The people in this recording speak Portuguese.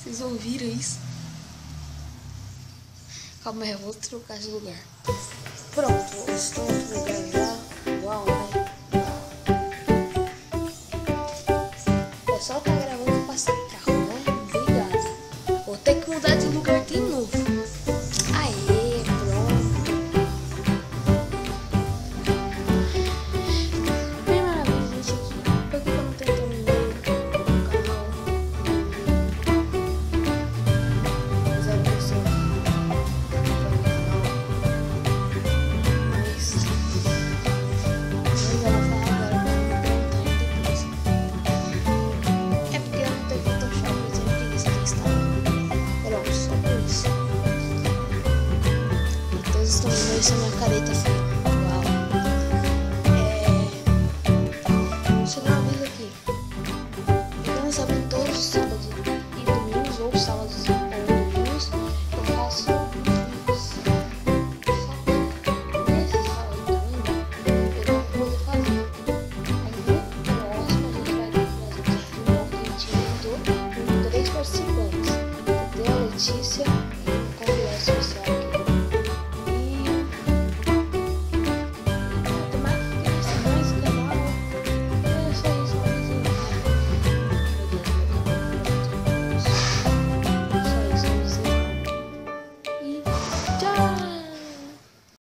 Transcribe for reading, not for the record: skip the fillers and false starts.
Vocês ouviram isso? Calma aí, eu vou trocar de lugar. Pronto, estou em outro lugar já. Uau, né? É só tá gravando e passar carro, né? Obrigada. Vou ter que mudar de lugar de novo. Aê, pronto. Bem maravilha, gente, aqui. Por que eu não tenho thumbnail no canal? Mas é por ser essa é minha careta feia. Uau. Chegou uma vez aqui. Ficamos sabendo todos os sábados e domingos ou sábados